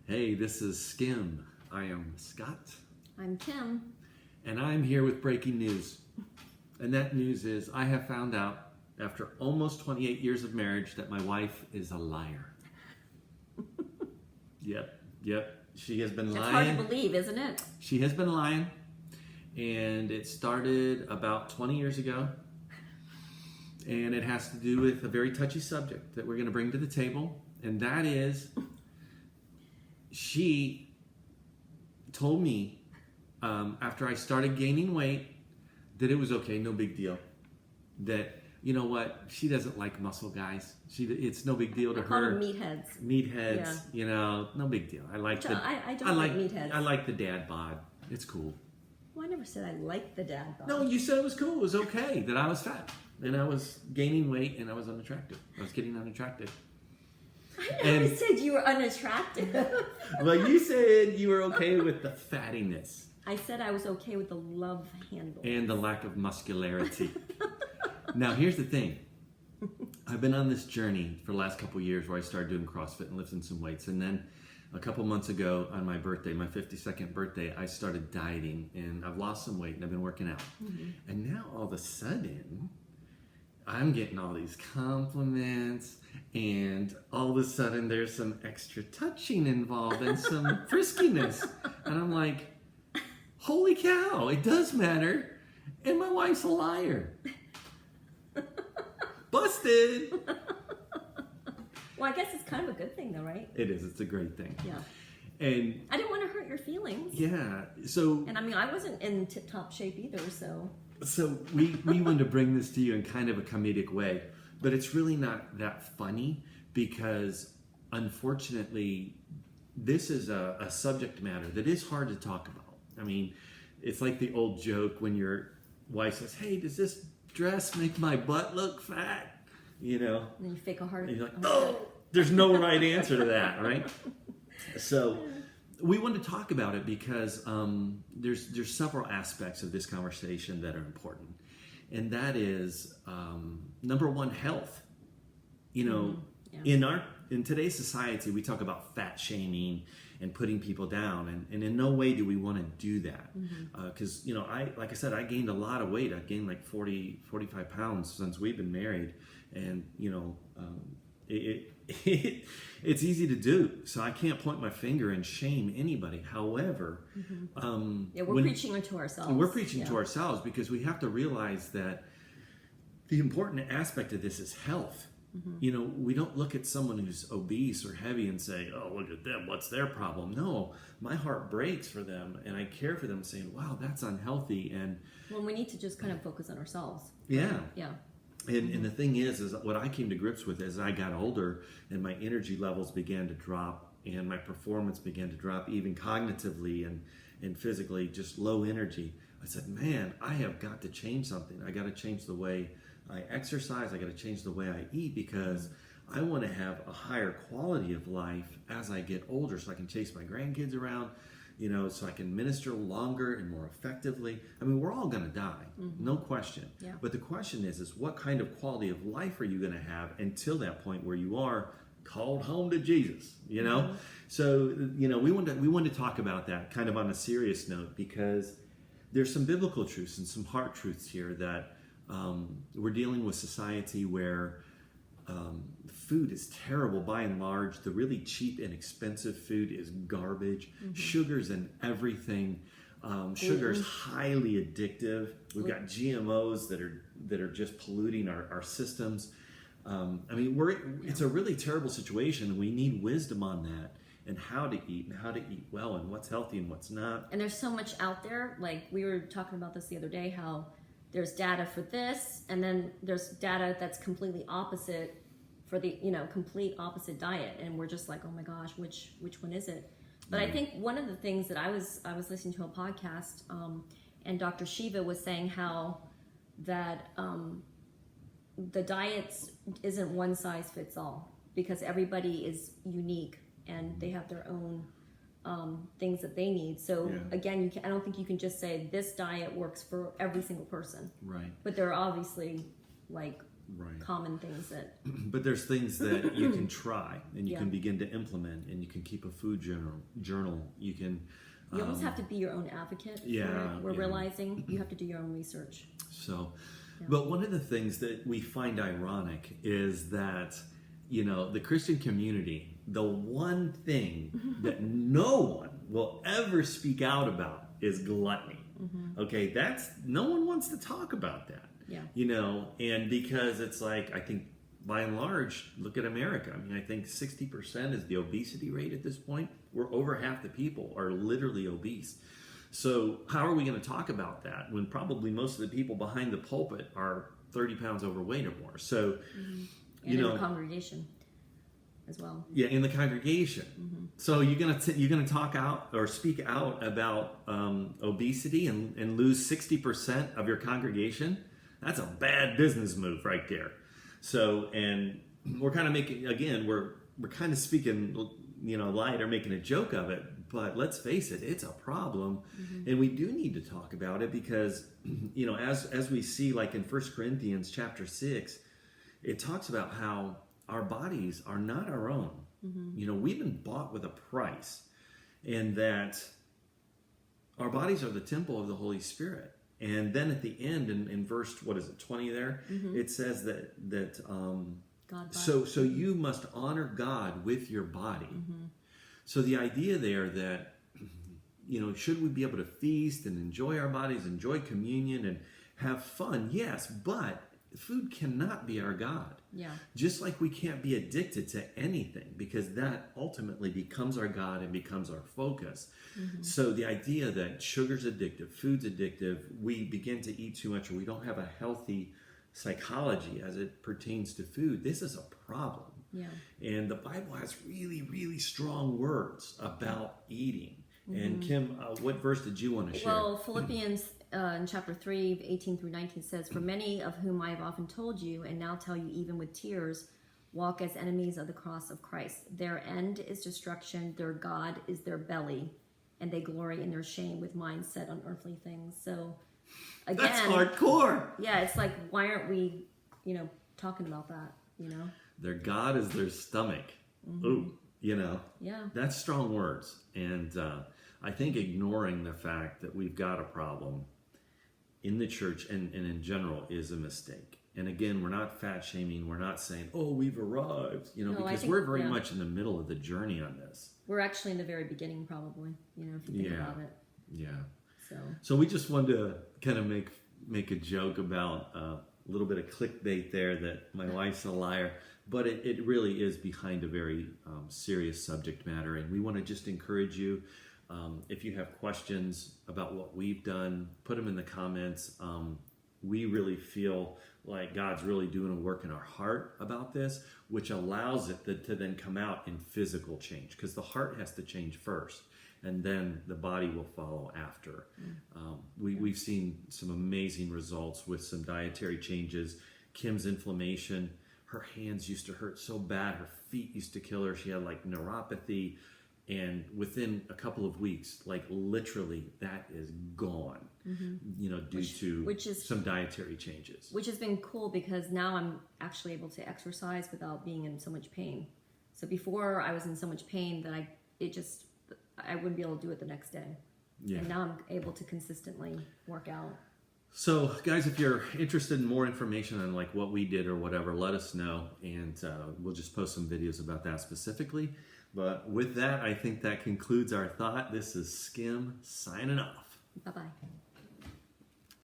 Hey, this is Skim. I am Scott. I'm Kim. And I'm here with breaking news. And that news is I have found out after almost 28 years of marriage that my wife is a liar. Yep. She has been lying. It's hard to believe, isn't it? She has been lying. And it started about 20 years ago. And it has to do with a very touchy subject that we're going to bring to the table. And that is, she told me after I started gaining weight that it was okay, no big deal. That, you know what, she doesn't like muscle guys. It's no big deal to her. I call them meatheads. Meatheads, Yeah. You know, no big deal. I like I don't like meatheads. I like the dad bod. It's cool. Well, I never said I liked the dad bod. No, you said it was cool. It was okay that I was fat and I was gaining weight and I was unattractive. I was getting unattractive. I never said you were unattractive. Well, you said you were okay with the fattiness. I said I was okay with the love handle. And the lack of muscularity. Now, here's the thing. I've been on this journey for the last couple of years where I started doing CrossFit and lifting some weights. And then a couple months ago on my birthday, my 52nd birthday, I started dieting. And I've lost some weight and I've been working out. Mm-hmm. And now all of a sudden, I'm getting all these compliments. And all of a sudden, there's some extra touching involved and some friskiness. And I'm like, holy cow, it does matter. And my wife's a liar. Busted. Well, I guess it's kind of a good thing though, right? It is. It's a great thing. Yeah. And I didn't want to hurt your feelings. yeah, so... And I mean, I wasn't in tip-top shape either, so... So we wanted to bring this to you in kind of a comedic way. But it's really not that funny because, unfortunately, this is a subject matter that is hard to talk about. I mean, it's like the old joke when your wife says, hey, does this dress make my butt look fat? You know? And then you fake a heart. And you're like, oh, there's no right answer to that, right? So we wanted to talk about it because there's several aspects of this conversation that are important. And that is, number one, health. You know, in today's society, we talk about fat shaming and putting people down, and in no way do we want to do that. Because, you know, like I said, I gained a lot of weight. I've gained like 45 pounds since we've been married. And, you know, it's easy to do. So I can't point my finger and shame anybody. However, we're preaching to ourselves. We're preaching to ourselves because we have to realize that the important aspect of this is health. You know, we don't look at someone who's obese or heavy and say, oh, look at them, what's their problem? No, my heart breaks for them and I care for them saying, wow, that's unhealthy. And well, we need to just kind of focus on ourselves. Yeah. Yeah. And the thing is what I came to grips with as I got older and my energy levels began to drop and my performance began to drop, even cognitively and physically, just low energy. I said, man, I have got to change something. I got to change the way I exercise. I got to change the way I eat because I want to have a higher quality of life as I get older so I can chase my grandkids around, you know, so I can minister longer and more effectively. I mean, we're all going to die, no question. Yeah. But the question is what kind of quality of life are you going to have until that point where you are called home to Jesus, you know? So, you know, we want to talk about that kind of on a serious note because there's some biblical truths and some heart truths here that we're dealing with society where food is terrible by and large. The really cheap and expensive food is garbage. Sugar's in everything. Sugar's highly addictive. We've got GMOs that are just polluting our systems. I mean, it's a really terrible situation, and we need wisdom on that and how to eat and how to eat well and what's healthy and what's not. And there's so much out there. Like we were talking about this the other day, how there's data for this, and then there's data that's completely opposite for the, you know, complete opposite diet. And we're just like, oh my gosh, which one is it? But I think one of the things that I was listening to a podcast, and Dr. Shiva was saying how that the diets isn't one size fits all because everybody is unique and they have their own things that they need. So again, I don't think you can just say this diet works for every single person. Right. But there are obviously like Right. common things that. But there's things that you can try and you Yeah. can begin to implement, and you can keep a food journal. You can. You almost have to be your own advocate. Yeah, We're yeah. realizing you have to do your own research. So, Yeah. but one of the things that we find ironic is that, the Christian community, the one thing that no one will ever speak out about is gluttony. Okay, no one wants to talk about that. Yeah. And because it's like, I think by and large, look at America. I mean, I think 60% is the obesity rate at this point. We're over half the people are literally obese. So how are we going to talk about that when probably most of the people behind the pulpit are 30 pounds overweight or more? So, And in the congregation as well. Yeah, in the congregation. So you're gonna talk out or speak out about obesity and lose 60% of your congregation? That's a bad business move right there. So, and we're kind of making, again, we're kind of speaking, light or making a joke of it. But let's face it, it's a problem, and we do need to talk about it because, as we see, like in 1 Corinthians chapter 6, it talks about how our bodies are not our own. We've been bought with a price, and that our bodies are the temple of the Holy Spirit. And then at the end, in verse 20 there, it says that God. so you must honor God with your body. So the idea there that, should we be able to feast and enjoy our bodies, enjoy communion and have fun? Yes, but food cannot be our God. Yeah. Just like we can't be addicted to anything, because that ultimately becomes our God and becomes our focus. So the idea that sugar's addictive, food's addictive, we begin to eat too much, or we don't have a healthy psychology as it pertains to food, this is a problem. Yeah. And the Bible has really, really strong words about eating. And Kim, what verse did you want to share? Well, Philippians in chapter 3, 18 through 19 says, "For many of whom I have often told you, and now tell you even with tears, walk as enemies of the cross of Christ. Their end is destruction, their God is their belly, and they glory in their shame with minds set on earthly things." So, again, That's hardcore. Yeah, it's like, why aren't we, talking about that, Their God is their stomach. Ooh, Yeah. that's strong words. And I think ignoring the fact that we've got a problem in the church and in general is a mistake. And again, we're not fat shaming. We're not saying, oh, we've arrived, No, I because think- we're very much in the middle of the journey on this. We're actually in the very beginning, probably, if you think about it. Yeah. So, we just wanted to kind of make a joke about a little bit of clickbait there, that my wife's a liar. But it really is behind a very serious subject matter. And we want to just encourage you, if you have questions about what we've done, put them in the comments. We really feel like God's really doing a work in our heart about this, which allows it to then come out in physical change, because the heart has to change first, and then the body will follow after. We've seen some amazing results with some dietary changes. Kim's inflammation, her hands used to hurt so bad, her feet used to kill her. She had like neuropathy, and within a couple of weeks, like literally, that is gone. Due to some dietary changes. Which has been cool, because now I'm actually able to exercise without being in so much pain. So before, I was in so much pain that I wouldn't be able to do it the next day. Yeah. And now I'm able to consistently work out. So, guys, if you're interested in more information on like what we did or whatever, let us know, and we'll just post some videos about that specifically. But with that, I think that concludes our thought. This is Skim signing off. Bye-bye.